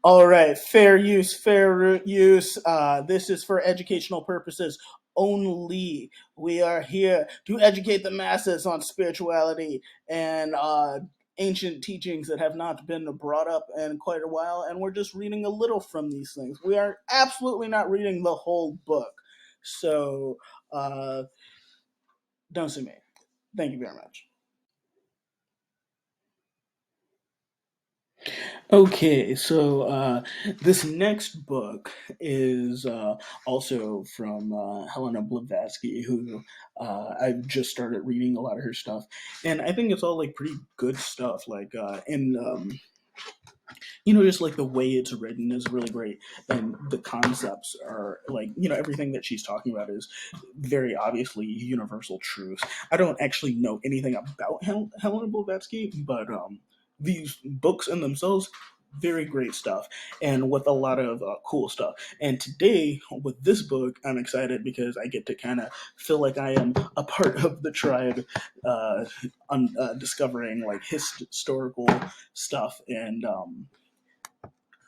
All right, fair use, fair use. This is for educational purposes only. We are here to educate the masses on spirituality and ancient teachings that have not been brought up in quite a while, and we're just reading a little from these things. We are absolutely not reading the whole book. So, uh, don't sue me. Thank you very much. Okay, so this next book is also from Helena Blavatsky, who I've just started reading a lot of her stuff, and I think it's all like pretty good stuff. Like, and just like the way it's written is really great, and the concepts are like, everything that she's talking about is very obviously universal truths. I don't actually know anything about Helena Blavatsky, but these books in themselves, very great stuff, and with a lot of cool stuff. And today with this book, I'm excited because I get to kind of feel like I am a part of the tribe, discovering like historical stuff, and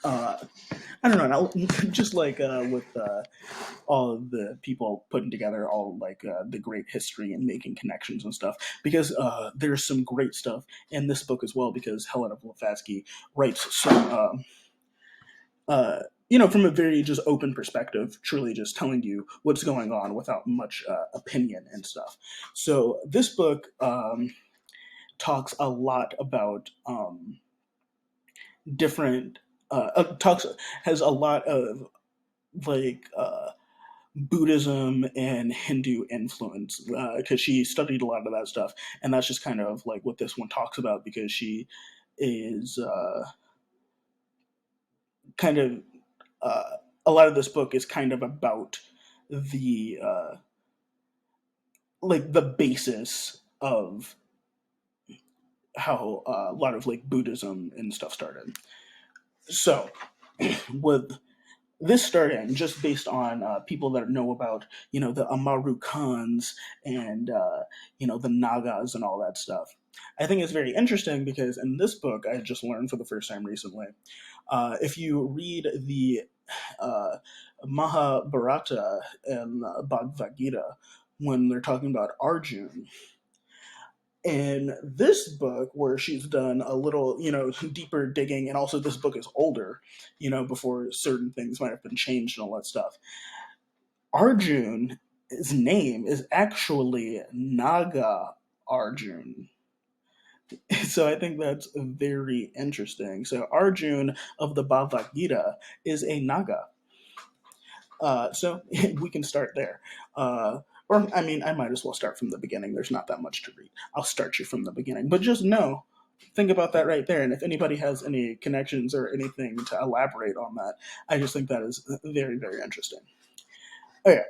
uh, I don't know, just like with all of the people putting together all like the great history and making connections and stuff, because there's some great stuff in this book as well, because Helena Blavatsky writes some from a very just open perspective, truly just telling you what's going on without much opinion and stuff. So this book talks a lot about different talks has a lot of like Buddhism and Hindu influence, because she studied a lot of that stuff, and that's just kind of like what this one talks about, because she is kind of a lot of this book is kind of about the like the basis of how a lot of like Buddhism and stuff started. So with this starting just based on people that know about the Amaru Khans and the Nagas and all that stuff. I think it's very interesting because in this book I just learned for the first time recently. If you read the uh, Mahabharata and Bhagavad Gita, when they're talking about Arjun, in this book where she's done a little deeper digging, and also this book is older, before certain things might have been changed and all that stuff. Arjun, his name is actually Naga Arjun. So I think that's very interesting. So Arjun of the Bhagavad Gita is a Naga. So we can start there. Or, I mean, I might as well start from the beginning. There's not that much to read. I'll start you from the beginning. But just know, think about that right there. And if anybody has any connections or anything to elaborate on that, I just think that is very, very interesting. Okay.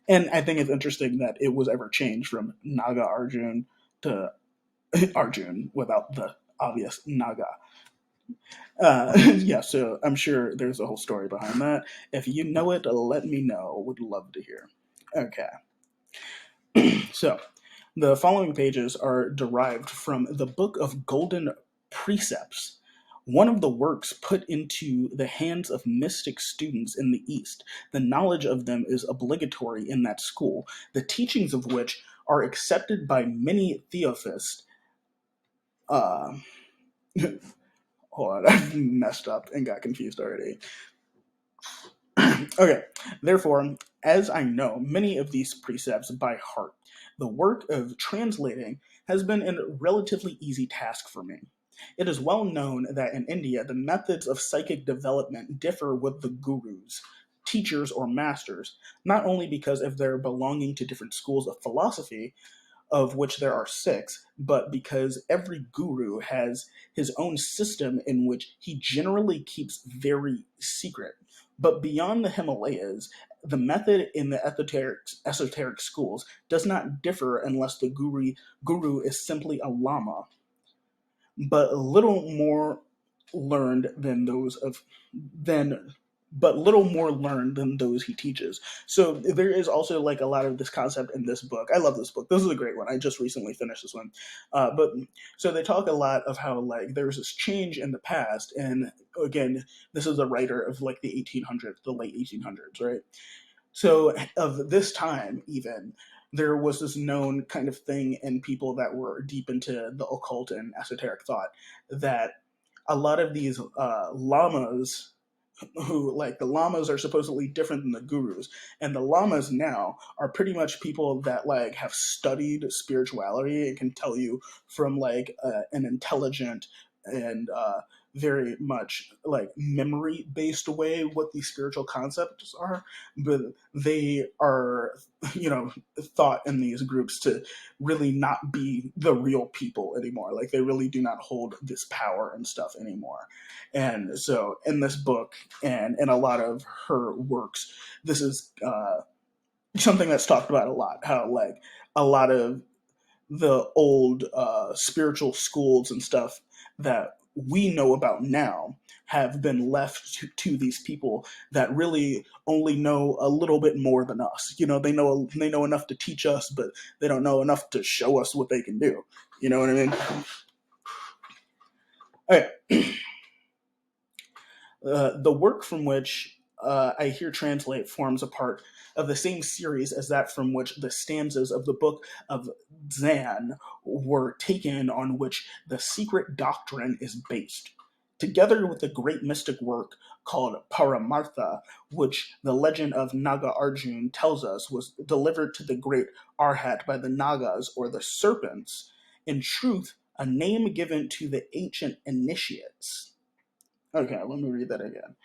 And I think it's interesting that it was ever changed from Naga Arjun to Arjun without the obvious Naga. Yeah, so I'm sure there's a whole story behind that. If you know it, let me know. Would love to hear. Okay. So, the following pages are derived from the Book of Golden Precepts, one of the works put into the hands of mystic students in the East. The knowledge of them is obligatory in that school, the teachings of which are accepted by many theosophists. Uh, Hold on, I messed up and got confused already. Okay, therefore, as I know many of these precepts by heart, the work of translating has been a relatively easy task for me. It is well known that in India, the methods of psychic development differ with the gurus, teachers, or masters, not only because of their belonging to different schools of philosophy, of which there are six, but because every guru has his own system in which he generally keeps very secret. But beyond the Himalayas, the method in the esoteric schools does not differ unless the guru is simply a lama, but a little more learned than those of than but little more learned than those he teaches. So there is also like a lot of this concept in this book. I love this book. This is a great one. I just recently finished this one. But so they talk a lot of how like there's this change in the past, and again, this is a writer of like the 1800s, the late 1800s, right? So of this time, even there was this known kind of thing in people that were deep into the occult and esoteric thought that a lot of these lamas who like the lamas are supposedly different than the gurus, and the lamas now are pretty much people that like have studied spirituality and can tell you from like an intelligent and very much like memory based way what these spiritual concepts are, but they are, you know, thought in these groups to really not be the real people anymore. Like they really do not hold this power and stuff anymore. And so in this book and in a lot of her works, this is something that's talked about a lot. How like a lot of the old spiritual schools and stuff that we know about now have been left to these people that really only know a little bit more than us. You know, they know enough to teach us, but they don't know enough to show us what they can do. You know what I mean? Okay. The work from which I here translate forms a part of the same series as that from which the stanzas of the book of Zan were taken, on which the secret doctrine is based. Together with the great mystic work called Paramartha, which the legend of Naga Arjun tells us was delivered to the great Arhat by the Nagas or the serpents, in truth, a name given to the ancient initiates. Okay, let me read that again.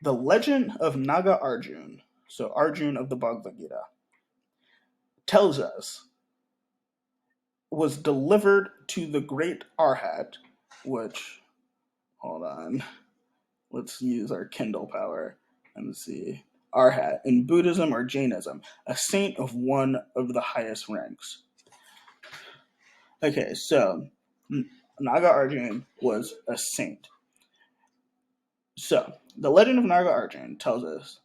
The legend of Naga Arjun, so Arjun of the Bhagavad Gita, tells us was delivered to the great Arhat, which, hold on, let's use our Kindle power and see. Arhat, in Buddhism or Jainism, a saint of one of the highest ranks. Okay, so Naga Arjun was a saint. So, the legend of Naga Arjun tells us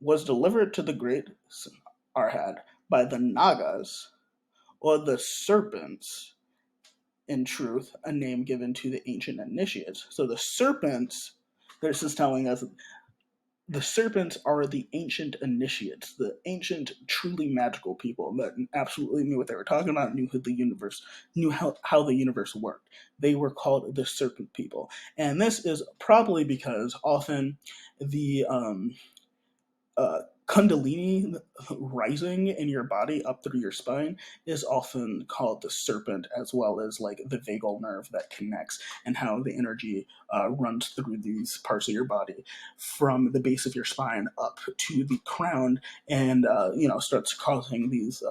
was delivered to the great Arhat by the Nagas or the serpents, in truth, a name given to the ancient initiates. So the serpents, this is telling us the serpents are the ancient initiates, the ancient, truly magical people that absolutely knew what they were talking about, knew who the universe, knew how the universe worked. They were called the serpent people. And this is probably because often the Kundalini rising in your body up through your spine is often called the serpent, as well as like the vagal nerve that connects and how the energy runs through these parts of your body from the base of your spine up to the crown, and starts causing these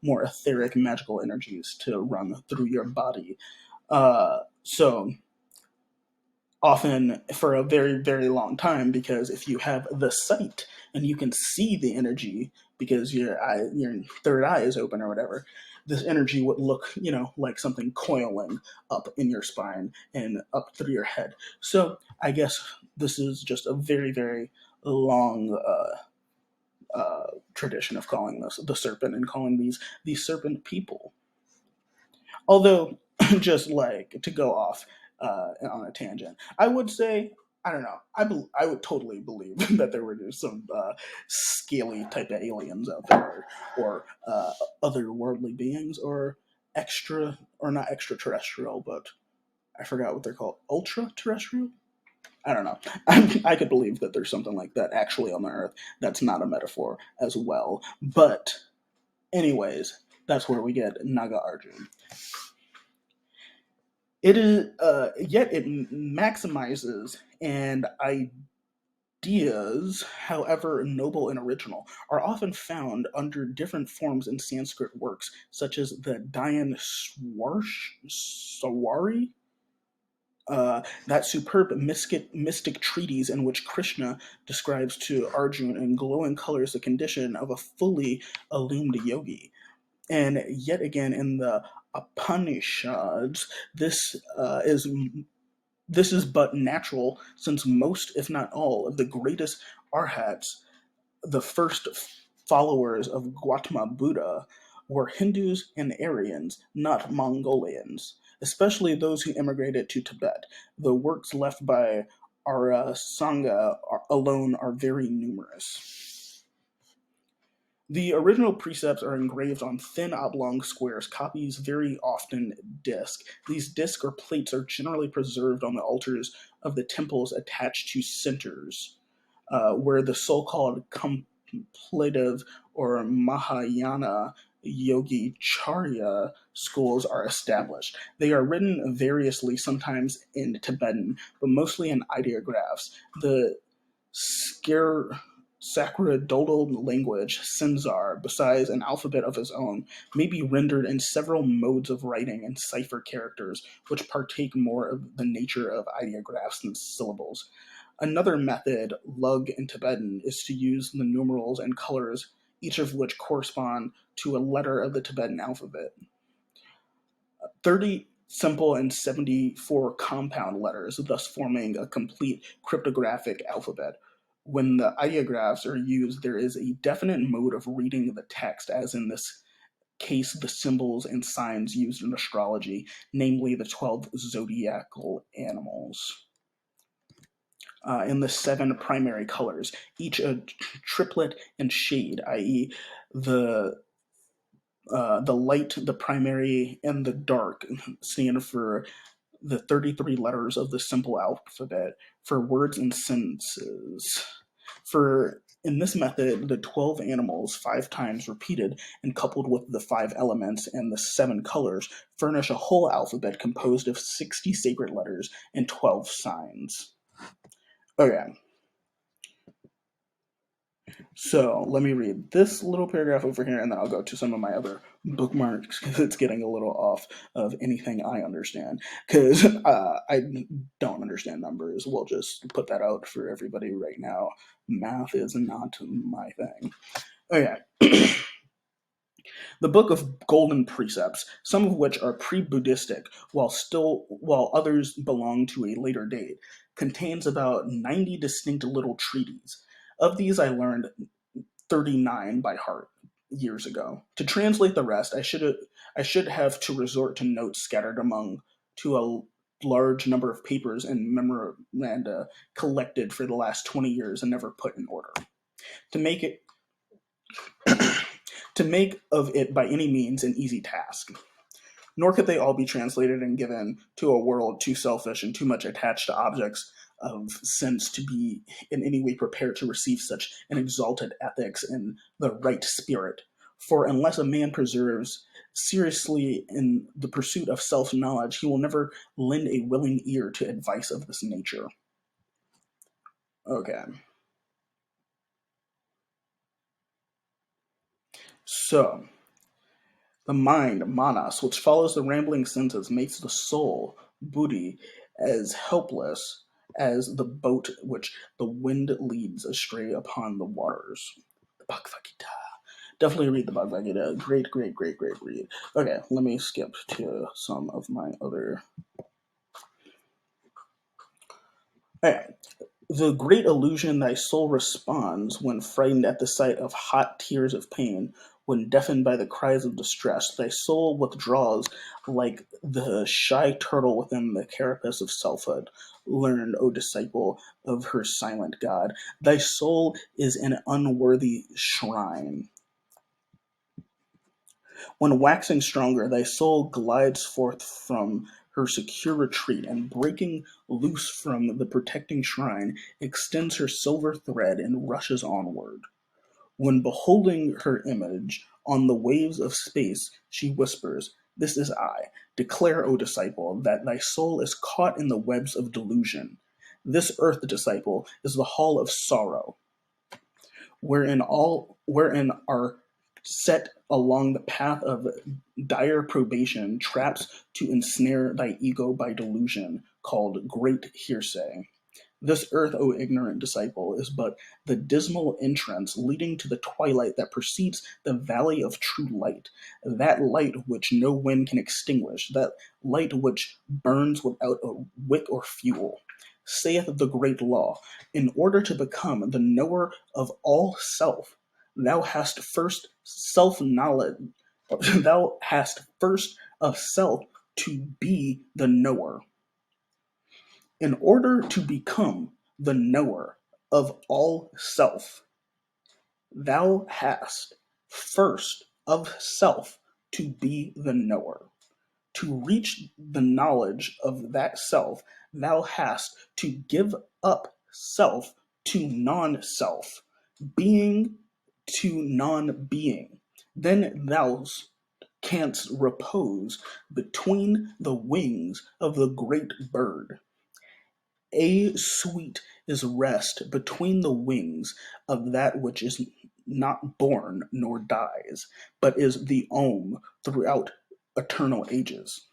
more etheric magical energies to run through your body. So often for a very, very long time, because if you have the sight and you can see the energy because your third eye is open or whatever, this energy would look, like something coiling up in your spine and up through your head. So I guess this is just a very, very long tradition of calling this the serpent and calling these serpent people. Although, just like to go off on a tangent, I would say, I don't know. I would totally believe that there were just some scaly type of aliens out there, or otherworldly beings, or extra, or not extraterrestrial, but I forgot what they're called. Ultra terrestrial? I don't know. I could believe that there's something like that actually on the Earth. That's not a metaphor as well. But, anyways, that's where we get Naga Arjun. It is yet it maximizes, and ideas, however noble and original, are often found under different forms in Sanskrit works, such as the Dayan Sawari, that superb mystic treatise in which Krishna describes to Arjun in glowing colors the condition of a fully illumined yogi. And yet again in the Upanishads, this is This is but natural, since most, if not all, of the greatest arhats, the first followers of Gautama Buddha, were Hindus and Aryans, not Mongolians, especially those who immigrated to Tibet. The works left by Arasanga alone are very numerous. The original precepts are engraved on thin oblong squares, copies very often disc. These discs or plates are generally preserved on the altars of the temples attached to centers, where the so-called contemplative or Mahayana Yogicharya schools are established. They are written variously, sometimes in Tibetan, but mostly in ideographs. The scare sacerdotal language, Sinzar, besides an alphabet of his own, may be rendered in several modes of writing and cipher characters, which partake more of the nature of ideographs than syllables. Another method, lug in Tibetan, is to use the numerals and colors, each of which correspond to a letter of the Tibetan alphabet. 30 simple and 74 compound letters, thus forming a complete cryptographic alphabet. When the ideographs are used, there is a definite mode of reading the text, as in this case the symbols and signs used in astrology, namely the 12 zodiacal animals. In the 7 primary colors, each a triplet and shade, i.e., the light, the primary, and the dark stand for the 33 letters of the simple alphabet for words and sentences. For in this method, the 12 animals, 5 times repeated and coupled with the 5 elements and the 7 colors, furnish a whole alphabet composed of 60 sacred letters and 12 signs. Okay, so let me read this little paragraph over here, and then I'll go to some of my other bookmarks because it's getting a little off of anything I understand. Because I don't understand numbers. We'll just put that out for everybody right now. Math is not my thing. Okay. The Book of Golden Precepts, some of which are pre-Buddhistic, while others belong to a later date, contains about 90 distinct little treatises. Of these, I learned 39 by heart years ago. To translate the rest, I should have to resort to notes scattered among to a large number of papers and memoranda collected for the last 20 years and never put in order. To make it to make of it by any means an easy task. Nor could they all be translated and given to a world too selfish and too much attached to objects of sense to be in any way prepared to receive such an exalted ethics in the right spirit. For unless a man preserves seriously in the pursuit of self-knowledge, he will never lend a willing ear to advice of this nature. Okay. So, the mind, manas, which follows the rambling senses, makes the soul, buddhi, as helpless as the boat which the wind leads astray upon the waters. The Bhagavad Gita. Definitely read the Bhagavad Gita. Great, great, great, great read. Okay, let me skip to some of my other. Okay. The great illusion thy soul responds when frightened at the sight of hot tears of pain, when deafened by the cries of distress, thy soul withdraws like the shy turtle within the carapace of selfhood. Learn, O disciple of her silent God, thy soul is an unworthy shrine. When waxing stronger, thy soul glides forth from her secure retreat, and breaking loose from the protecting shrine, extends her silver thread and rushes onward. When beholding her image on the waves of space, she whispers, "This is I. Declare, O disciple, that thy soul is caught in the webs of delusion. This earth, disciple, is the hall of sorrow, wherein are set along the path of dire probation traps to ensnare thy ego by delusion, called great hearsay. This earth, O ignorant disciple, is but the dismal entrance leading to the twilight that precedes the valley of true light, that light which no wind can extinguish, that light which burns without a wick or fuel. Saith the great law, in order to become the knower of all self, thou hast first self knowledge, thou hast first of self to be the knower. In order to become the knower of all self, thou hast first of self to be the knower. To reach the knowledge of that self, thou hast to give up self to non self, being to non being. Then thou canst repose between the wings of the great bird. A sweet is rest between the wings of that which is not born nor dies, but is the Om throughout eternal ages.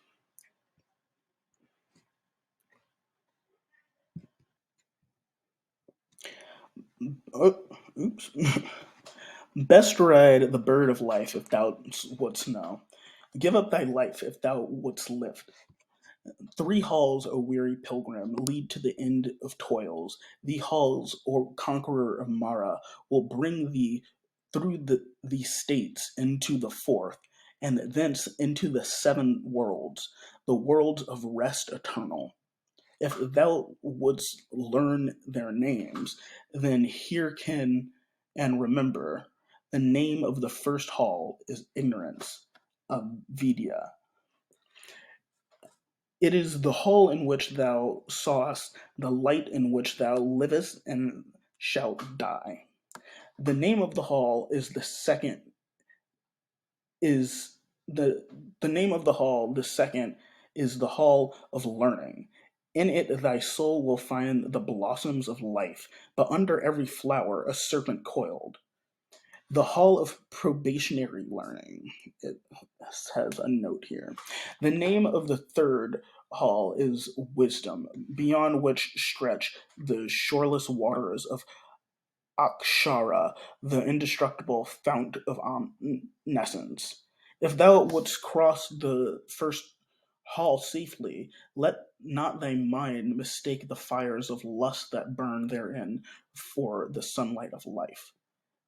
Oh, oops. Best ride the bird of life if thou wouldst know. Give up thy life if thou wouldst live. Three halls, O weary pilgrim, lead to the end of toils. The halls, O conqueror of Mara, will bring thee through the states into the fourth, and thence into the seven worlds, the worlds of rest eternal. If thou wouldst learn their names, then hearken and remember. The name of the first hall is ignorance, avidya. It is the hall in which thou sawest the light in which thou livest and shalt die. The name of the hall is the second is the name of the hall, the second is the hall of learning. In it thy soul will find the blossoms of life, but under every flower a serpent coiled. The hall of probationary learning. It has a note here. The name of the third hall is wisdom, beyond which stretch the shoreless waters of Akshara, the indestructible fount of omniscience. If thou wouldst cross the first hall safely, let not thy mind mistake the fires of lust that burn therein for the sunlight of life.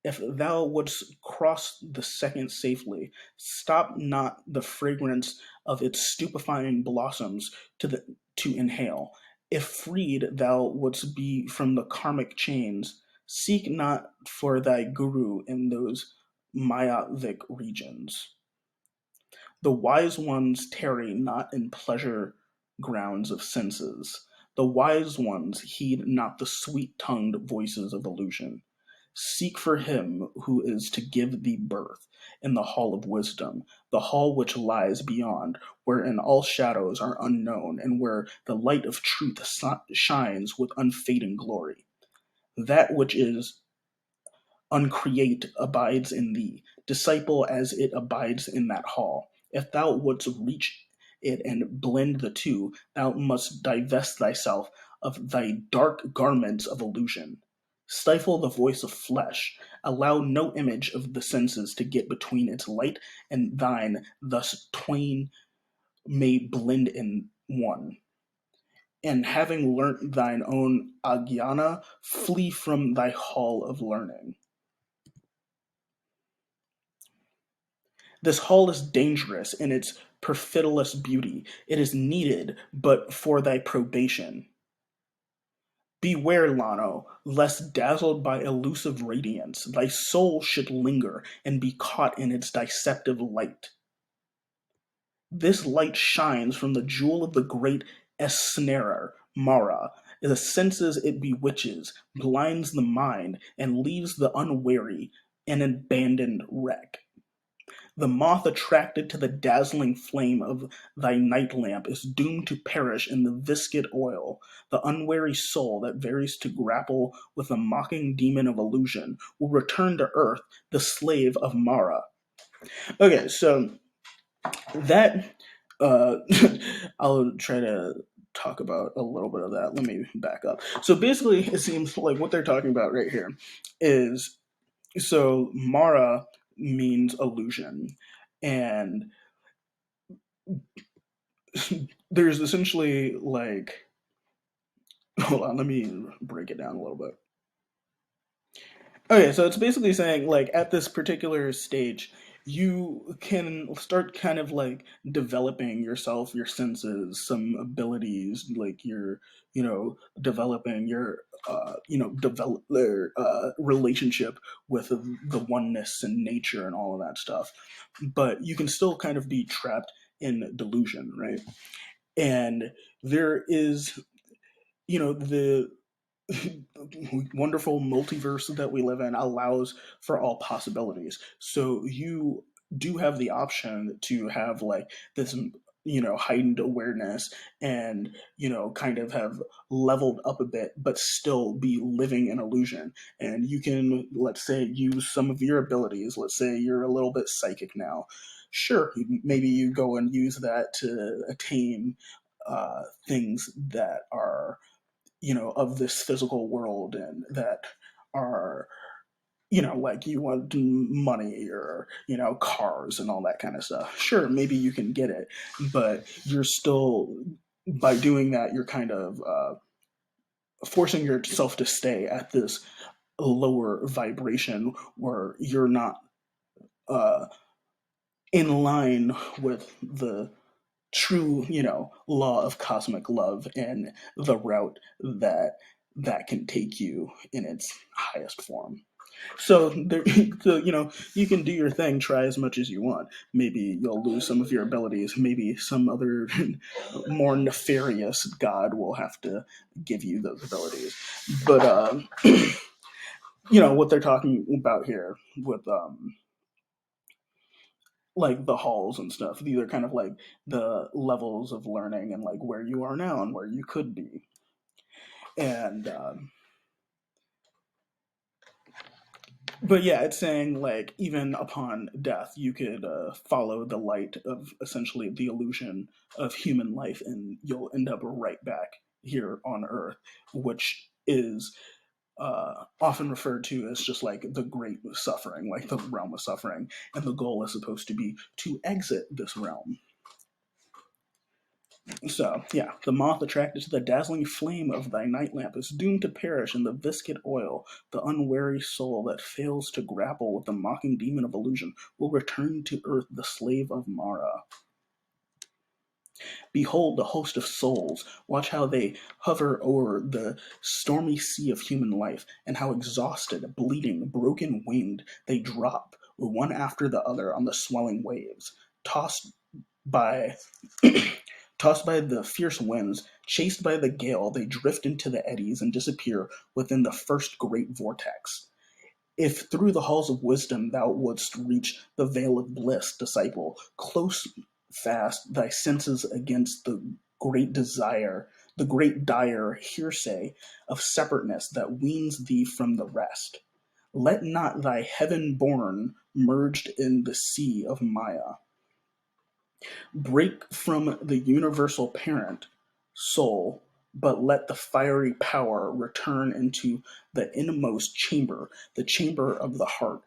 If thou wouldst cross the second safely, stop not the fragrance of its stupefying blossoms to inhale. If freed thou wouldst be from the karmic chains, seek not for thy guru in those Mayavic regions. The wise ones tarry not in pleasure grounds of senses. The wise ones heed not the sweet tongued voices of illusion. Seek for him who is to give thee birth in the hall of wisdom, the hall which lies beyond, wherein all shadows are unknown, and where the light of truth shines with unfading glory. That which is uncreate abides in thee, disciple, as it abides in that hall. If thou wouldst reach it and blend the two, thou must divest thyself of thy dark garments of illusion. Stifle the voice of flesh. Allow no image of the senses to get between its light and thine, thus twain may blend in one. And having learnt thine own agyana, flee from thy hall of learning. This hall is dangerous in its perfidolous beauty. It is needed but for thy probation. Beware, Lano, lest dazzled by elusive radiance, thy soul should linger and be caught in its deceptive light. This light shines from the jewel of the great Esnarer, Mara. The senses it bewitches, blinds the mind, and leaves the unwary an abandoned wreck. The moth attracted to the dazzling flame of thy night lamp is doomed to perish in the viscid oil. The unwary soul that varies to grapple with the mocking demon of illusion will return to earth, the slave of Mara. Okay, so that uh, I'll try to talk about a little bit of that. Let me back up. So basically, it seems like what they're talking about right here is, so Mara means illusion, and there's essentially like, hold on, let me break it down a little bit. Okay, so it's basically saying like at this particular stage, you can start kind of like developing yourself, your senses, some abilities, like you're, developing your, develop their relationship with the oneness and nature and all of that stuff. But you can still kind of be trapped in delusion, right? And there is, the wonderful multiverse that we live in allows for all possibilities. So you do have the option to have like this, heightened awareness and, kind of have leveled up a bit, but still be living in illusion. And you can, let's say, use some of your abilities. Let's say you're a little bit psychic now. Sure, maybe you go and use that to attain things that are, of this physical world and that are, like you want money or, cars and all that kind of stuff. Sure, maybe you can get it, but you're still, by doing that, you're kind of forcing yourself to stay at this lower vibration where you're not uh, in line with the true, law of cosmic love and the route that can take you in its highest form. So, there, so you can do your thing, try as much as you want. Maybe you'll lose some of your abilities. Maybe some other more nefarious god will have to give you those abilities. But what they're talking about here with like the halls and stuff. These are kind of like the levels of learning and like where you are now and where you could be. And but yeah, it's saying like even upon death, you could follow the light of essentially the illusion of human life, and you'll end up right back here on Earth, which is often referred to as just like the great suffering, like the realm of suffering, and the goal is supposed to be to exit this realm. So, yeah, the moth attracted to the dazzling flame of thy night lamp is doomed to perish in the viscid oil. The unwary soul that fails to grapple with the mocking demon of illusion will return to earth the slave of Mara. Behold the host of souls. Watch how they hover o'er the stormy sea of human life, and how exhausted, bleeding, broken winged, they drop, one after the other, on the swelling waves, by tossed by the fierce winds, chased by the gale, they drift into the eddies and disappear within the first great vortex. If through the halls of wisdom thou wouldst reach the vale of bliss, disciple, close fast thy senses against the great dire hearsay of separateness that weans thee from the rest. Let not thy heaven born merged in the sea of Maya break from the universal parent, soul, but let the fiery power return into the innermost chamber, the chamber of the heart,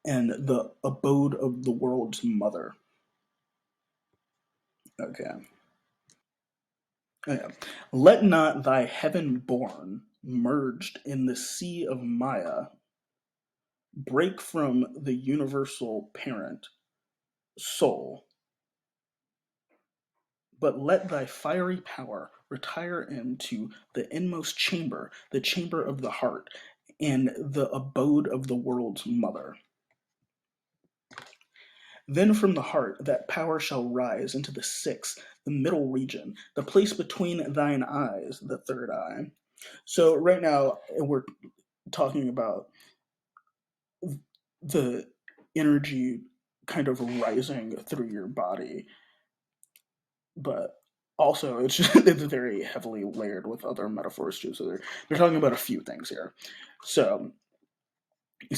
and the abode of the world's mother. Okay. Yeah. Let not thy heaven born, merged in the sea of Maya, break from the universal parent, soul, but let thy fiery power retire into the inmost chamber, the chamber of the heart, and the abode of the world's mother. Then from the heart that power shall rise into the sixth, the middle region, the place between thine eyes, the third eye. So right now we're talking about the energy kind of rising through your body, but also it's just, it's very heavily layered with other metaphors too. So they're talking about a few things here. So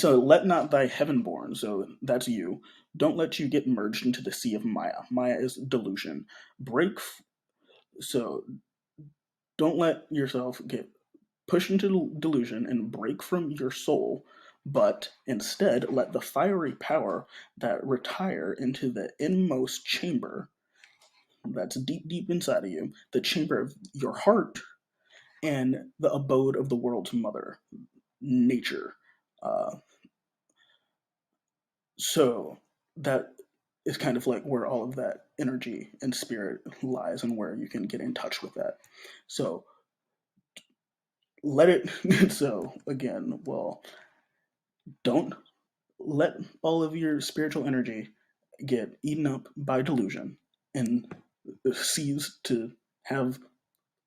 let not thy heaven born, so that's you, don't let you get merged into the sea of Maya. Maya is delusion. Break so Don't let yourself get pushed into delusion and break from your soul, but instead let the fiery power that retire into the inmost chamber that's deep, deep inside of you, the chamber of your heart, and the abode of the world's mother, nature. Uh, so that is kind of like where all of that energy and spirit lies and where you can get in touch with that. So let it, so again, well, don't let all of your spiritual energy get eaten up by delusion and cease to have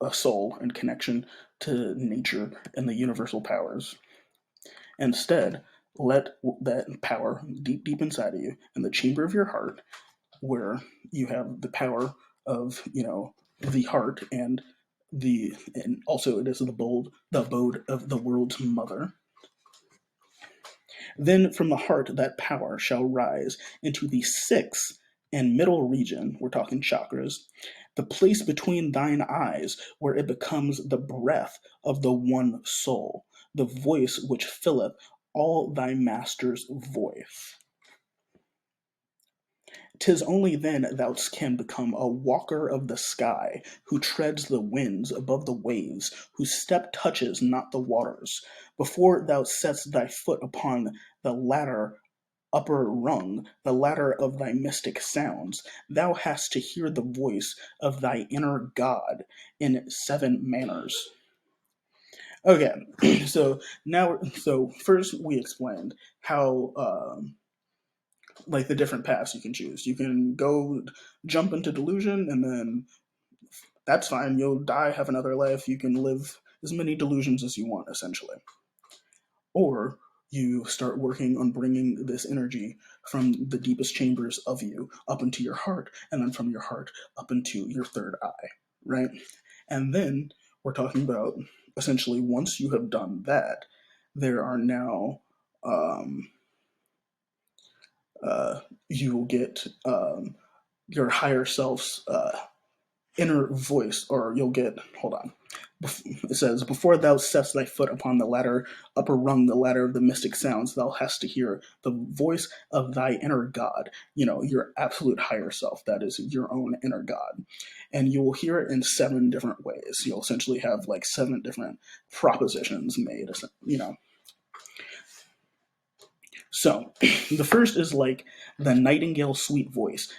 a soul and connection to nature and the universal powers. Instead, let that power deep, deep inside of you in the chamber of your heart, where you have the power of, the heart and also it is the abode of the world's mother. Then from the heart that power shall rise into the sixth and middle region, we're talking chakras, the place between thine eyes, where it becomes the breath of the one soul, the voice which filleth all thy master's voice. 'Tis only then thou can become a walker of the sky, who treads the winds above the waves, whose step touches not the waters. Before thou setst thy foot upon the ladder upper rung, the ladder of thy mystic sounds, thou hast to hear the voice of thy inner God in seven manners. Okay, so first we explained how like the different paths you can choose. You can go jump into delusion, and then that's fine. You'll die, have another life. You can live as many delusions as you want, essentially. Or you start working on bringing this energy from the deepest chambers of you up into your heart, and then from your heart up into your third eye, right? And then we're talking about essentially once you have done that, there are now you will get your higher self's inner voice, or you'll get, hold on. It says, before thou setst thy foot upon the ladder, upper rung, the ladder of the mystic sounds, thou hast to hear the voice of thy inner God, your absolute higher self. That is your own inner God. And you will hear it in seven different ways. You'll essentially have like seven different propositions made, So, the first is like the nightingale sweet voice,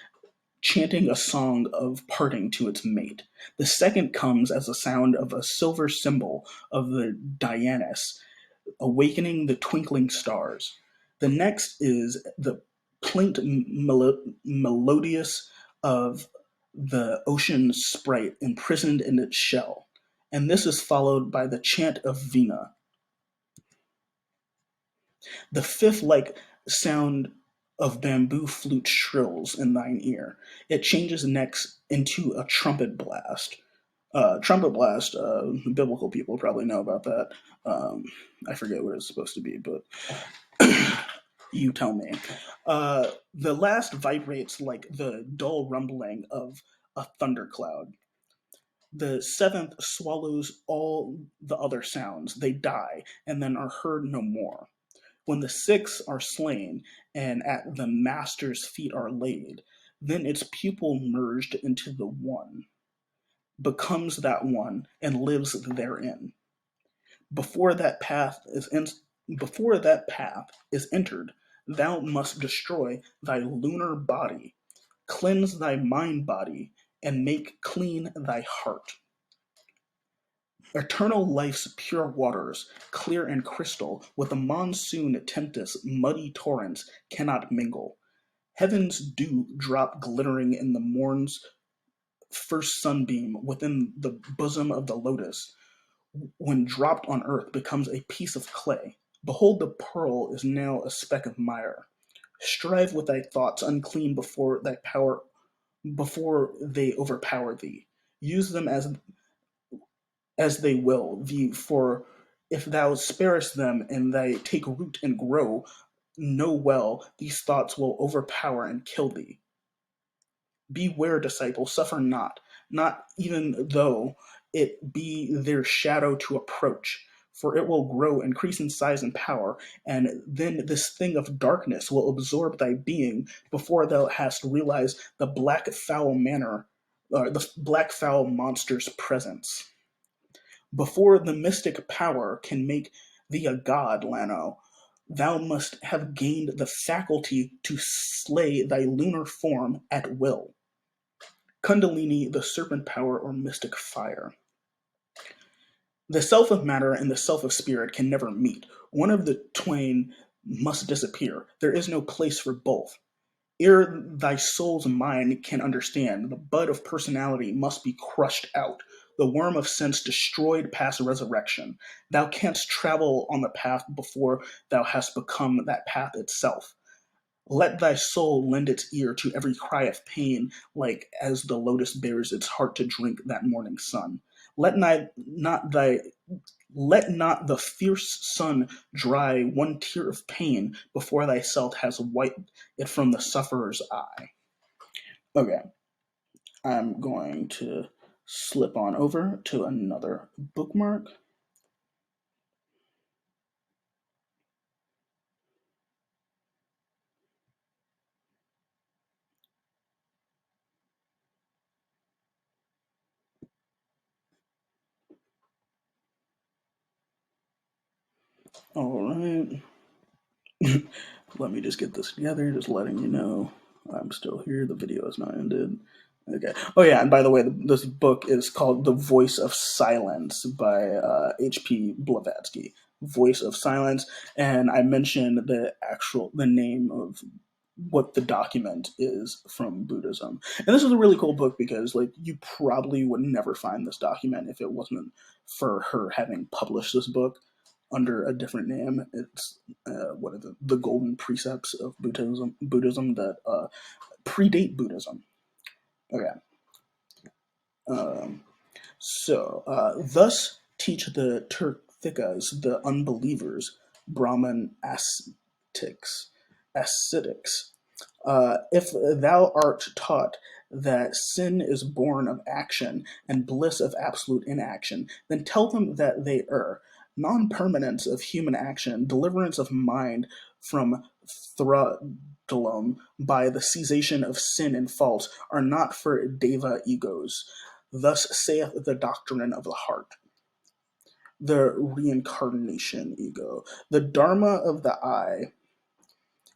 chanting a song of parting to its mate. The second comes as the sound of a silver cymbal of the Dianus, awakening the twinkling stars. The next is the plaint melodious of the ocean sprite imprisoned in its shell. And this is followed by the chant of Vina. The fifth like sound of bamboo flute shrills in thine ear. It changes next into a trumpet blast. Trumpet blast, biblical people probably know about that. I forget what it's supposed to be, but you tell me. The last vibrates like the dull rumbling of a thundercloud. The seventh swallows all the other sounds. They die and then are heard no more. When the six are slain and at the master's feet are laid, then its pupil merged into the one, becomes that one, and lives therein. Before that path is entered, thou must destroy thy lunar body, cleanse thy mind body, and make clean thy heart. Eternal life's pure waters, clear and crystal, with the monsoon tempest's muddy torrents cannot mingle. Heaven's dew drop glittering in the morn's first sunbeam within the bosom of the lotus, when dropped on earth, becomes a piece of clay. Behold, the pearl is now a speck of mire. Strive with thy thoughts unclean before they overpower thee. Use them as they will thee, for if thou sparest them and they take root and grow, know well these thoughts will overpower and kill thee. Beware, disciple, suffer not even though it be their shadow to approach, for it will grow, increase in size and power, and then this thing of darkness will absorb thy being before thou hast realized the black foul manner, the black foul monster's presence. Before the mystic power can make thee a god, Lano, thou must have gained the faculty to slay thy lunar form at will. Kundalini, the serpent power or mystic fire. The self of matter and the self of spirit can never meet. One of the twain must disappear. There is no place for both. Ere thy soul's mind can understand, the bud of personality must be crushed out, the worm of sense destroyed past resurrection. Thou canst travel on the path before thou hast become that path itself. Let thy soul lend its ear to every cry of pain, like as the lotus bears its heart to drink that morning sun. Let not thy let not the fierce sun dry one tear of pain before thyself has wiped it from the sufferer's eye. Okay, I'm going to slip on over to another bookmark. All right. Let me just get this together, just letting you know I'm still here. The video is not ended. Okay. Oh, yeah, and by the way, this book is called The Voice of Silence by H.P. Blavatsky. Voice of Silence. And I mentioned the name of what the document is from Buddhism. And this is a really cool book because, like, you probably would never find this document if it wasn't for her having published this book under a different name. It's what are the Golden Precepts of Buddhism that predate Buddhism. Okay. Um, thus teach the Turkthikas, the unbelievers, Brahman ascetics. If thou art taught that sin is born of action and bliss of absolute inaction, then tell them that they err. Non-permanence of human action, deliverance of mind from thraldom by the cessation of sin and faults, are not for deva egos. Thus saith the doctrine of the heart. The reincarnation ego. The dharma of the I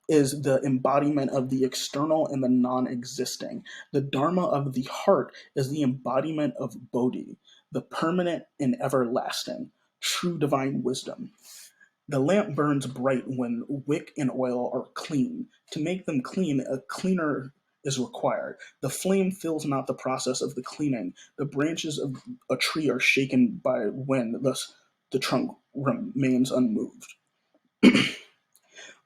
is the embodiment of the external and the non-existing. The dharma of the heart is the embodiment of bodhi, the permanent and everlasting, true divine wisdom. The lamp burns bright when wick and oil are clean. To make them clean, a cleaner is required. The flame fills not the process of the cleaning. The branches of a tree are shaken by wind, thus the trunk remains unmoved.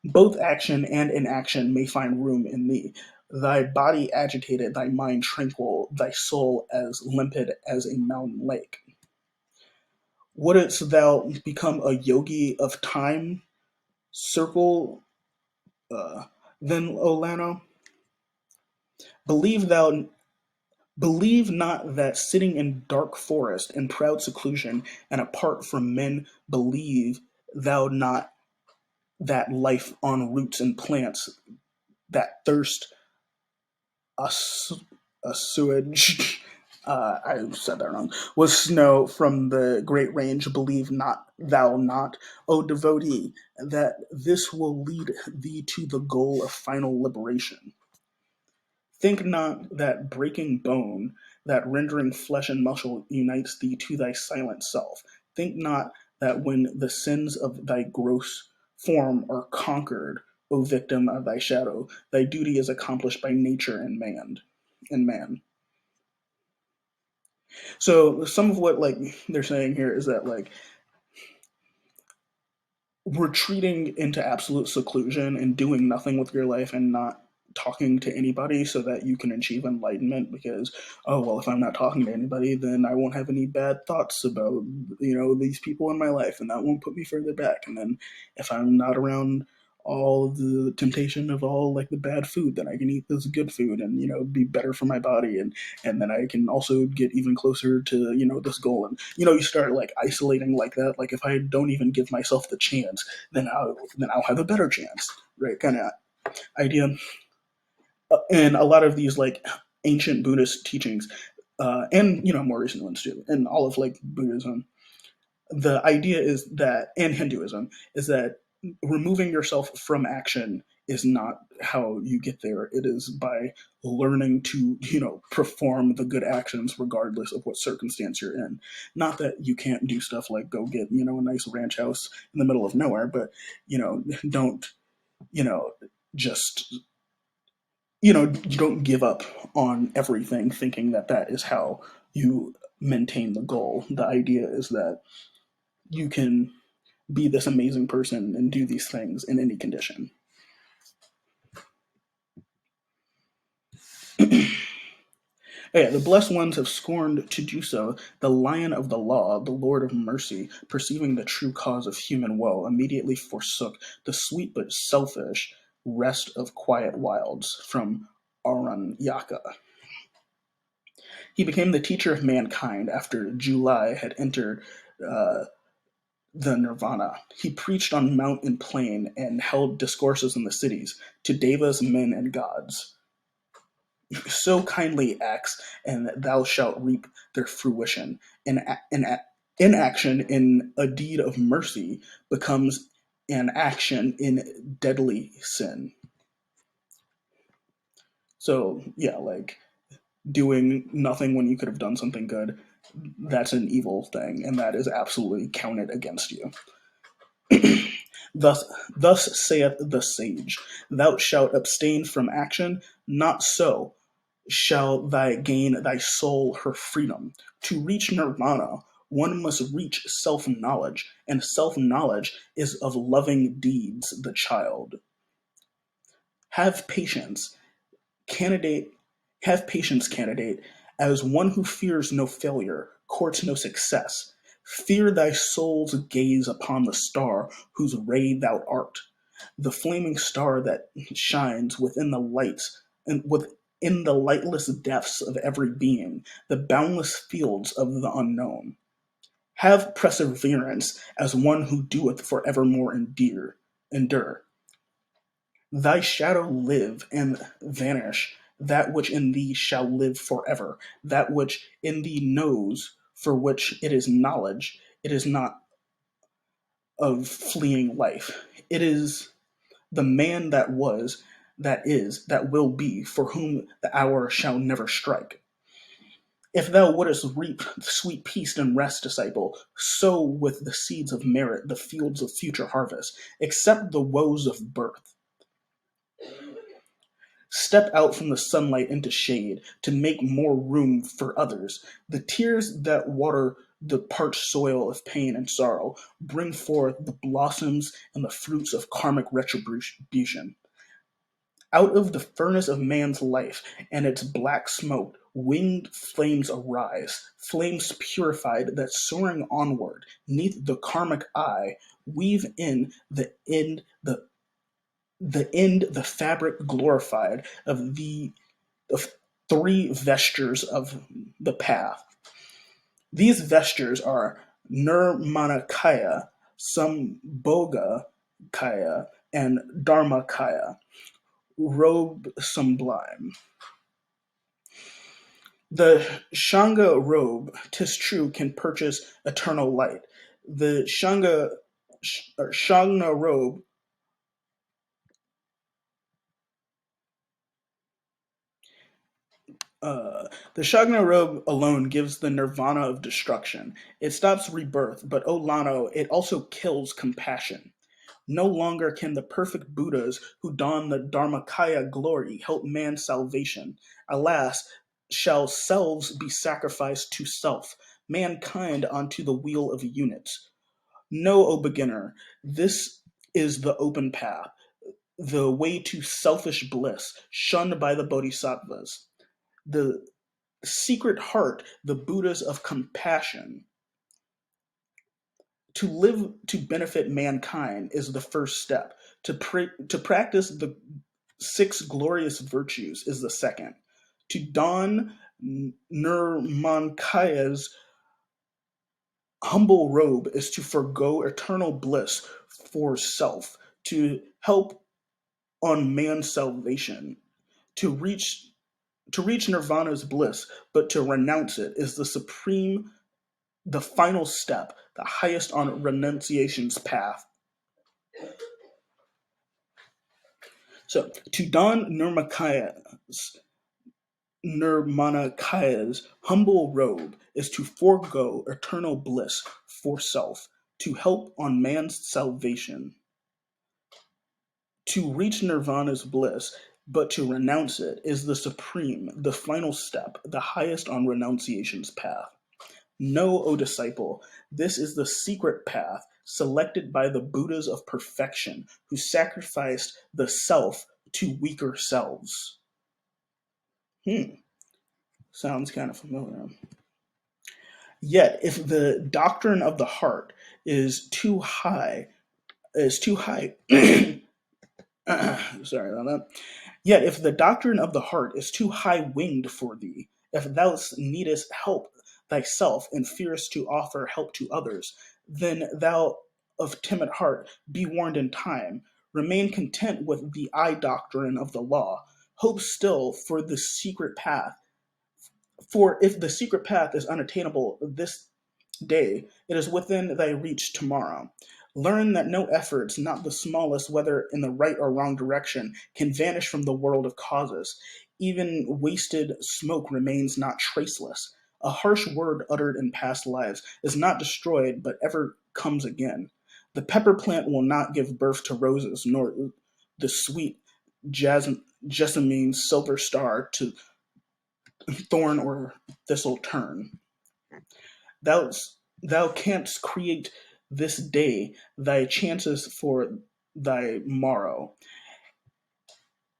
Both action and inaction may find room in thee. Thy body agitated, thy mind tranquil, thy soul as limpid as a mountain lake. Wouldst thou become a yogi of time, circle, then, O Lano? Believe thou Believe not that sitting in dark forest in proud seclusion and apart from men, believe thou not that life on roots and plants, that thirst a sewage, I said that wrong, was snow from the great range. Believe not thou not, O devotee, that this will lead thee to the goal of final liberation. Think not that breaking bone, that rendering flesh and muscle unites thee to thy silent self. Think not that when the sins of thy gross form are conquered, O victim of thy shadow, thy duty is accomplished by nature and man. So some of what like they're saying here is that like retreating into absolute seclusion and doing nothing with your life and not talking to anybody so that you can achieve enlightenment because oh well if I'm not talking to anybody then I won't have any bad thoughts about these people in my life and that won't put me further back and then if I'm not around all the temptation of all like the bad food, then I can eat this good food and be better for my body, and then I can also get even closer to this goal. And you start like isolating like that. Like if I don't even give myself the chance, then I'll have a better chance, right? Kind of idea. And a lot of these like ancient Buddhist teachings, and more recent ones too, and all of like Buddhism, the idea is that, and Hinduism, is that removing yourself from action is not how you get there. It is by learning to, perform the good actions regardless of what circumstance you're in. Not that you can't do stuff like go get, a nice ranch house in the middle of nowhere, but, don't, just, you don't give up on everything thinking that that is how you maintain the goal. The idea is that you can be this amazing person and do these things in any condition. Yeah, the blessed ones have scorned to do so. The lion of the law, the Lord of mercy, perceiving the true cause of human woe, immediately forsook the sweet but selfish rest of quiet wilds from Aranyaka. He became the teacher of mankind after July had entered uh, the nirvana. He preached on mount and plain and held discourses in the cities to devas, men, and gods. So kindly acts, and thou shalt reap their fruition. Inaction in a deed of mercy becomes an action in deadly sin. So, yeah, like doing nothing when you could have done something good, that's an evil thing, and that is absolutely counted against you. Thus, thus saith the sage, thou shalt abstain from action, not so shall thy gain thy soul her freedom. To reach nirvana, one must reach self knowledge, and self knowledge is of loving deeds the child. Have patience, candidate, have patience, candidate, as one who fears no failure, courts no success. Fear thy soul's gaze upon the star whose ray thou art, the flaming star that shines within the lights and within the lightless depths of every being, the boundless fields of the unknown. Have perseverance as one who doeth forevermore endure. Thy shadow live and vanish, that which in thee shall live forever, that which in thee knows, for which it is knowledge, it is not of fleeing life. It is the man that was, that is, that will be, for whom the hour shall never strike. If thou wouldest reap sweet peace and rest, disciple, sow with the seeds of merit the fields of future harvest. Accept the woes of birth. Step out from the sunlight into shade to make more room for others. The tears that water the parched soil of pain and sorrow bring forth the blossoms and the fruits of karmic retribution. Out of the furnace of man's life and its black smoke, winged flames arise, flames purified that soaring onward, neath the karmic eye, weave in the fabric glorified of three vestures of the path. These vestures are Nirmanakaya, Sambhogakaya, and Dharmakaya, robe sublime. The Shanga robe, 'tis true, can purchase eternal light. The Shangna robe, the Shagna robe alone gives the nirvana of destruction. It stops rebirth, but Olano, it also kills compassion. No longer can the perfect Buddhas who don the Dharmakaya glory help man's salvation. Alas, shall selves be sacrificed to self, mankind onto the wheel of units. Know, O beginner, this is the open path, the way to selfish bliss, shunned by the bodhisattvas. The secret heart, the Buddhas of compassion, To live to benefit mankind is the first step. To practice the six glorious virtues is the second. To don Nirmankaya's humble robe is to forego eternal bliss for self, to help on man's salvation, to reach to reach nirvana's bliss, but to renounce it is the final step, the highest on renunciation's path. So, to don Nirmanakaya's humble robe is to forego eternal bliss for self, to help on man's salvation, to reach nirvana's bliss, but to renounce it is the supreme, the final step, the highest on renunciation's path. Know, O disciple, this is the secret path selected by the Buddhas of perfection who sacrificed the self to weaker selves. Sounds kind of familiar. Yet, if the doctrine of the heart is too high, sorry about that. Yet, if the doctrine of the heart is too high winged for thee, if thou needest help thyself and fearest to offer help to others, then thou of timid heart, be warned in time, remain content with the eye doctrine of the law, hope still for the secret path. For if the secret path is unattainable this day, it is within thy reach tomorrow. Learn that no efforts, not the smallest, whether in the right or wrong direction, can vanish from the world of causes. Even wasted smoke remains not traceless. A harsh word uttered in past lives is not destroyed, but ever comes again. The pepper plant will not give birth to roses, nor the sweet jessamine silver star to thorn or thistle turn. Thou, thou canst create this day thy chances for thy morrow.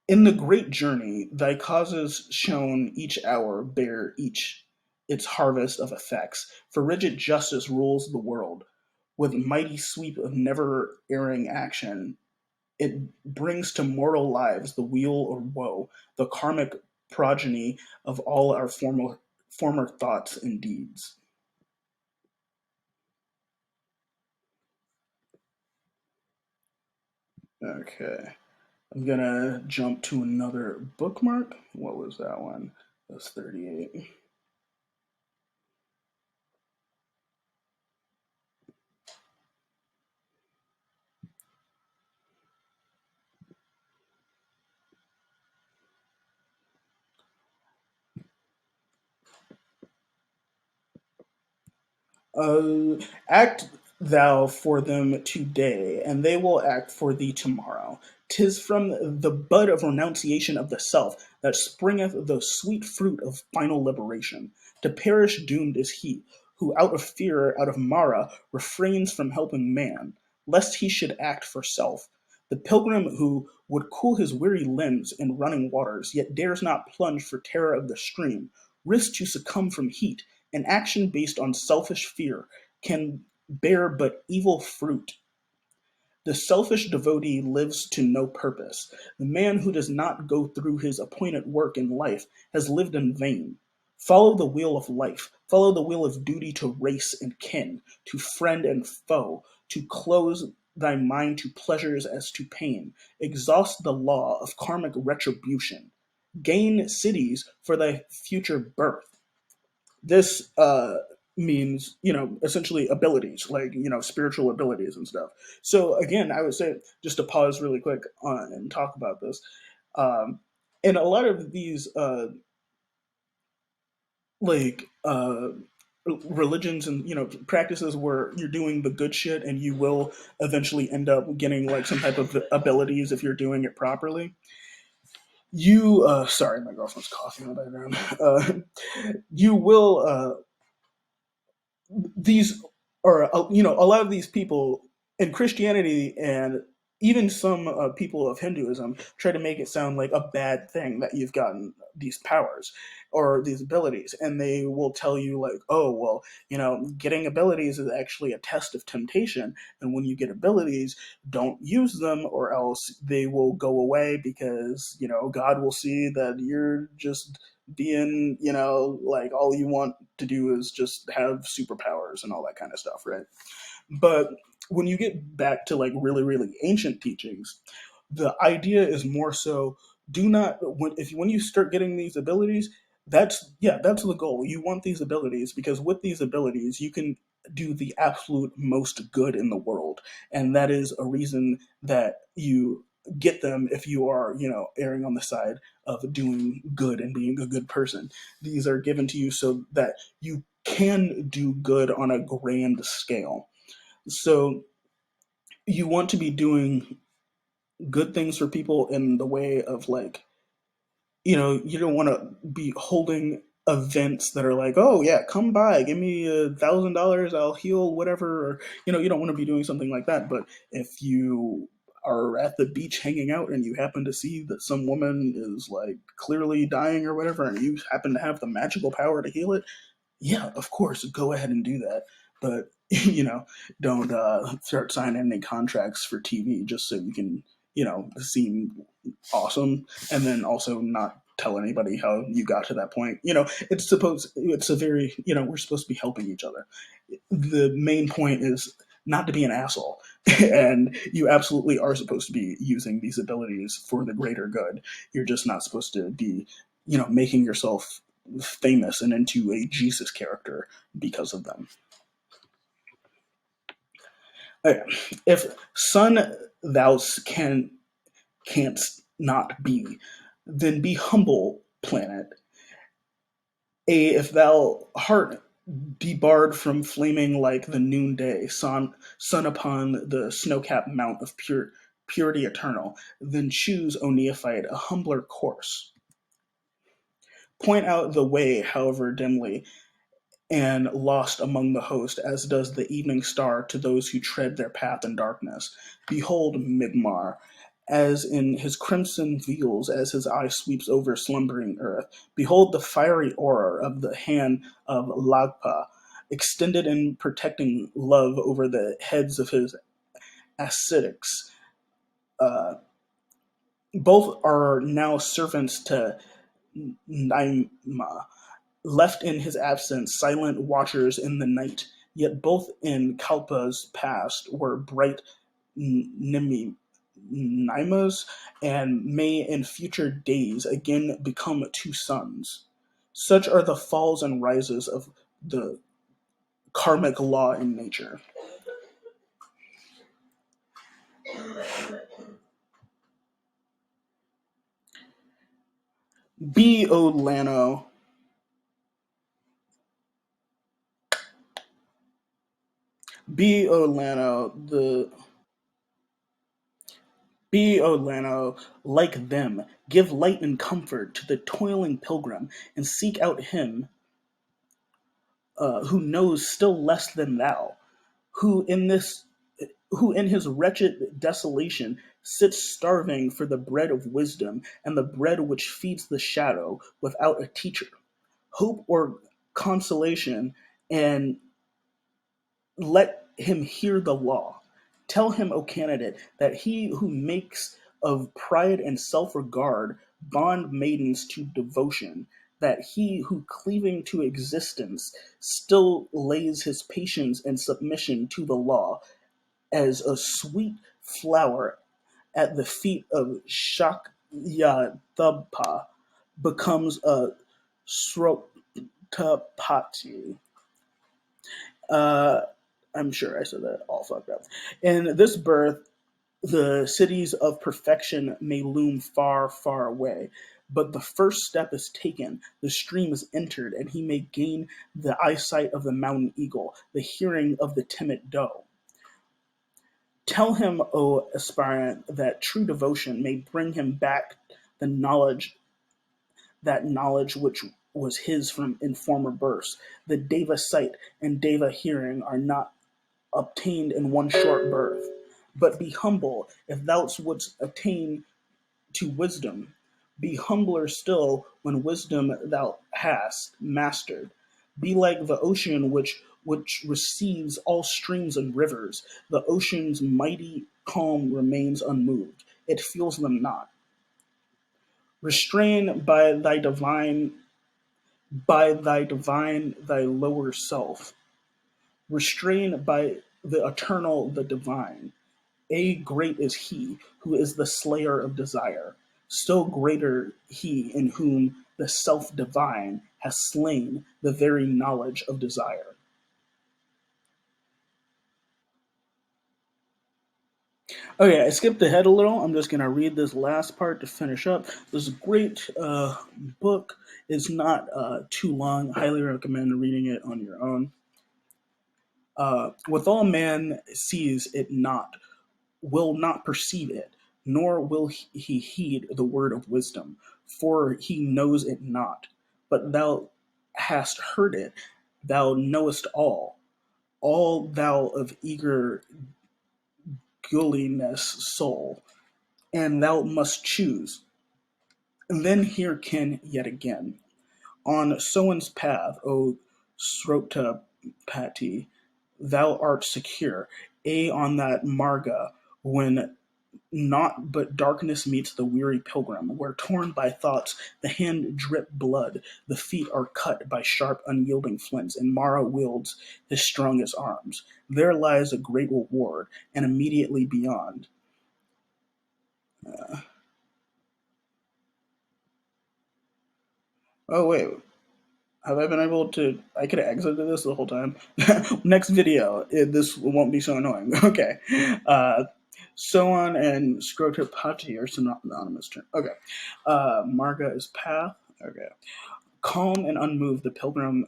In the great journey, thy causes shown each hour bear each its harvest of effects, for rigid justice rules the world. With mighty sweep of never erring action, it brings to mortal lives the weal or woe, the karmic progeny of all our former thoughts and deeds. Okay. I'm gonna jump to another bookmark. What was that one? That's 38. Act thou for them today, and they will act for thee tomorrow. 'Tis from the bud of renunciation of the self that springeth the sweet fruit of final liberation. To perish doomed is he, who out of fear, out of Mara, refrains from helping man, lest he should act for self. The pilgrim who would cool his weary limbs in running waters, yet dares not plunge for terror of the stream, risks to succumb from heat. An action based on selfish fear can bear but evil fruit. The selfish devotee lives to no purpose. The man who does not go through his appointed work in life has lived in vain. Follow the wheel of life. Follow the wheel of duty to race and kin, to friend and foe, to close thy mind to pleasures as to pain. Exhaust the law of karmic retribution. Gain cities for thy future birth. This means, essentially abilities, like, spiritual abilities and stuff. So again, I would say, just to pause really quick and talk about this, um, in a lot of these like religions and practices where you're doing the good shit and you will eventually end up getting like some type of abilities if you're doing it properly. You sorry, my girlfriend's coughing in the background. You will these are a lot of these people in Christianity and even some people of Hinduism try to make it sound like a bad thing that you've gotten these powers or these abilities, and they will tell you like, oh well, getting abilities is actually a test of temptation, and when you get abilities, don't use them, or else they will go away because God will see that you're just being like all you want to do is just have superpowers and all that kind of stuff, right? But when you get back to like really, really ancient teachings, the idea is more so do not when you start getting these abilities, that's the goal. You want these abilities because with these abilities you can do the absolute most good in the world. And that is a reason that you get them if you are, erring on the side of doing good and being a good person. These are given to you so that you can do good on a grand scale. So you want to be doing good things for people in the way of like, you don't want to be holding events that are like, oh yeah, come by, give me $1,000, I'll heal whatever. Or, you don't want to be doing something like that. But if you are at the beach hanging out and you happen to see that some woman is like clearly dying or whatever, and you happen to have the magical power to heal it, yeah, of course, go ahead and do that. But don't start signing any contracts for TV just so you can seem awesome, and then also not tell anybody how you got to that point. It's a very we're supposed to be helping each other. The main point is not to be an asshole. And you absolutely are supposed to be using these abilities for the greater good. You're just not supposed to be making yourself famous and into a Jesus character because of them. Okay. If son thou canst not be, then be humble, planet. If thou heart debarred from flaming like the noonday sun upon the snow-capped mount of purity eternal, then choose, O neophyte, a humbler course. Point out the way, however dimly, and lost among the host, as does the evening star to those who tread their path in darkness. Behold Migmar, as in his crimson veils, as his eye sweeps over slumbering earth. Behold the fiery aura of the hand of Lagpa, extended in protecting love over the heads of his ascetics. Uh, Both are now servants to Naima, left in his absence, silent watchers in the night, yet both in Kalpa's past were bright Nimas, and may in future days again become two sons. Such are the falls and rises of the karmic law in nature. Be, O Lano, be, O Lano, be, O Lano, like them, give light and comfort to the toiling pilgrim, and seek out him who knows still less than thou, who in this who in his wretched desolation sits starving for the bread of wisdom and the bread which feeds the shadow without a teacher, hope or consolation, and let him hear the law. Tell him, O candidate, that he who makes of pride and self regard bond maidens to devotion, that he who cleaving to existence still lays his patience and submission to the law as a sweet flower at the feet of Shakyathabpa becomes a Srotapati. Uh, I'm sure I said that all fucked up. In this birth, the cities of perfection may loom far, far away. But the first step is taken, the stream is entered, and he may gain the eyesight of the mountain eagle, the hearing of the timid doe. Tell him, O aspirant, that true devotion may bring him back the knowledge, that knowledge which was his from in former births. The Deva sight and Deva hearing are not obtained in one short birth. But be humble if thou wouldst attain to wisdom. Be humbler still when wisdom thou hast mastered. Be like the ocean which receives all streams and rivers. The ocean's mighty calm remains unmoved. It feels them not. Restrain by thy divine thy lower self. Restrain by the eternal the divine. A great is he who is the slayer of desire. Still greater he in whom the self divine has slain the very knowledge of desire. Okay, I skipped ahead a little. I'm just going to read this last part to finish up. This great book is not too long. Highly recommend reading it on your own. With all man sees it not, will not perceive it, nor will he heed the word of wisdom, for he knows it not. But thou hast heard it, thou knowest all thou of eager guiliness soul, and thou must choose. And then here can yet again. On Soan's path, O Srotapati, thou art secure, on that marga, when naught but darkness meets the weary pilgrim, where torn by thoughts the hand drip blood, the feet are cut by sharp unyielding flints, and Mara wields his strongest arms. There lies a great reward, and immediately beyond. Oh wait, have I been able to? I could have exited this the whole time. Next video, this won't be so annoying. Okay. Soan and Scrotopati are synonymous terms. Okay. Marga is path. Okay. Calm and unmoved, the pilgrim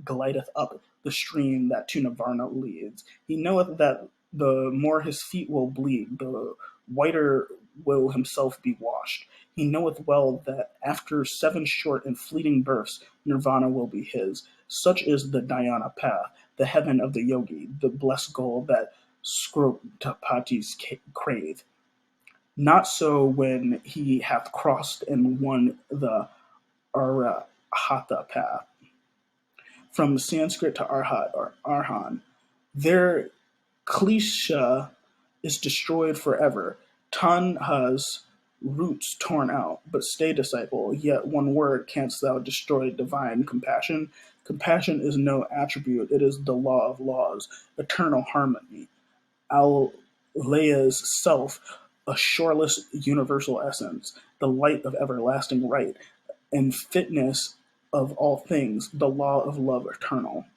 glideth up the stream that to Nirvana leads. He knoweth that the more his feet will bleed, the whiter will himself be washed. He knoweth well that after 7 short and fleeting births, Nirvana will be his. Such is the dhyana path, the heaven of the yogi, the blessed goal that Scrotapatis crave. Not so when he hath crossed and won the Arahata path. From Sanskrit to Arhat or Arhan, their klesha is destroyed forever. Tanha's roots torn out. But stay, disciple, yet one word canst thou destroy divine compassion. Compassion is no attribute, it is the law of laws, eternal harmony. Alea's self, a shoreless universal essence, the light of everlasting right, and fitness of all things, the law of love eternal.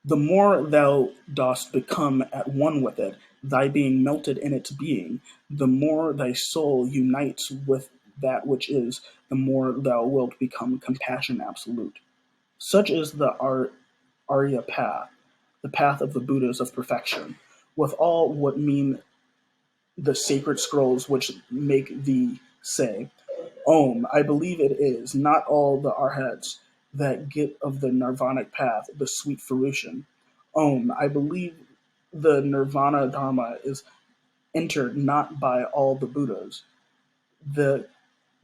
The more thou dost become at one with it, thy being melted in its being, the more thy soul unites with that which is, the more thou wilt become compassion absolute. Such is the Arya path, the path of the Buddhas of perfection, with all what mean the sacred scrolls which make thee say, Om, I believe it is, not all the arhats that get of the nirvanic path, the sweet fruition. Om, I believe the nirvana dharma is entered not by all the Buddhas. The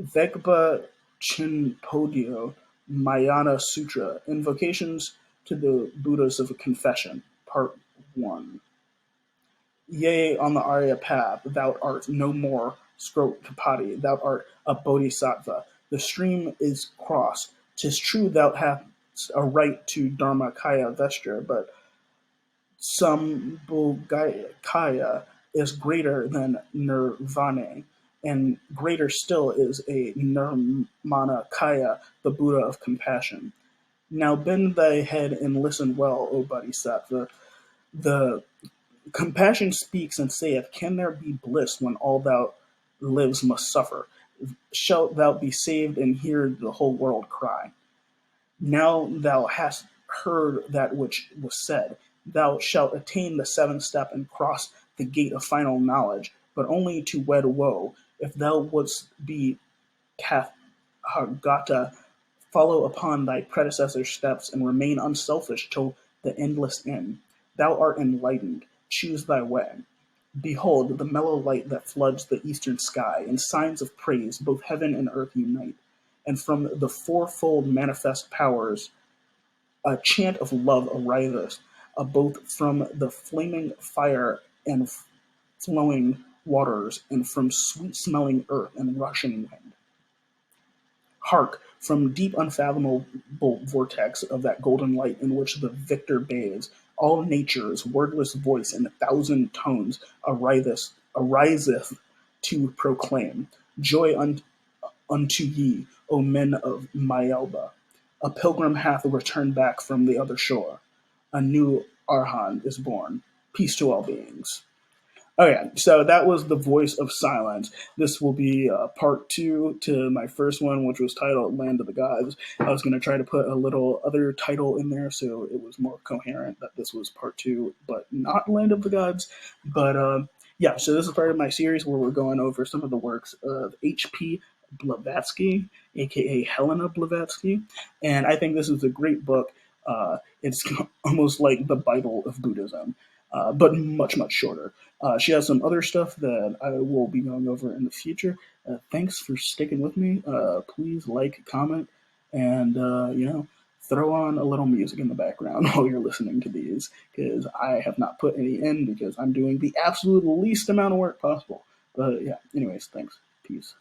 Vegpa Chinpodio Mayana Sutra, Invocations to the Buddhas of Confession, Part 1. Yea, on the Arya path, thou art no more Scrotapati, thou art a bodhisattva. The stream is crossed. 'Tis true thou hast a right to Dharmakaya vesture, but Sambhogakaya is greater than Nirvana, and greater still is a Nirmanakaya, the Buddha of compassion. Now bend thy head and listen well, O Bodhisattva. The compassion speaks and saith, Can there be bliss when all thou lives must suffer? Shalt thou be saved and hear the whole world cry? Now thou hast heard that which was said. Thou shalt attain the 7th step and cross the gate of final knowledge, but only to wed woe. If thou wouldst be Tathagata, follow upon thy predecessor's steps and remain unselfish till the endless end. Thou art enlightened. choose thy way. Behold the mellow light that floods the eastern sky, and signs of praise both heaven and earth unite. And from the fourfold manifest powers, a chant of love ariseth, both from the flaming fire and flowing waters, and from sweet smelling earth and rushing wind. Hark! From deep unfathomable vortex of that golden light in which the victor bathes, all nature's wordless voice in a thousand tones ariseth to proclaim, Joy unto ye, O men of Myelba! A pilgrim hath returned back from the other shore. A new Arhan is born. Peace to all beings. Okay, so that was The Voice of Silence. This will be part two to my first one, which was titled Land of the Gods. I was going to try to put a little other title in there so it was more coherent that this was part two, but not Land of the Gods. But yeah, so this is part of my series where we're going over some of the works of H.P. Blavatsky, aka Helena Blavatsky. And I think this is a great book. It's almost like the Bible of Buddhism, but much, much shorter. She has some other stuff that I will be going over in the future. Thanks for sticking with me. Please like, comment, and throw on a little music in the background while you're listening to these, because I have not put any in because I'm doing the absolute least amount of work possible. But yeah, anyways, thanks. Peace.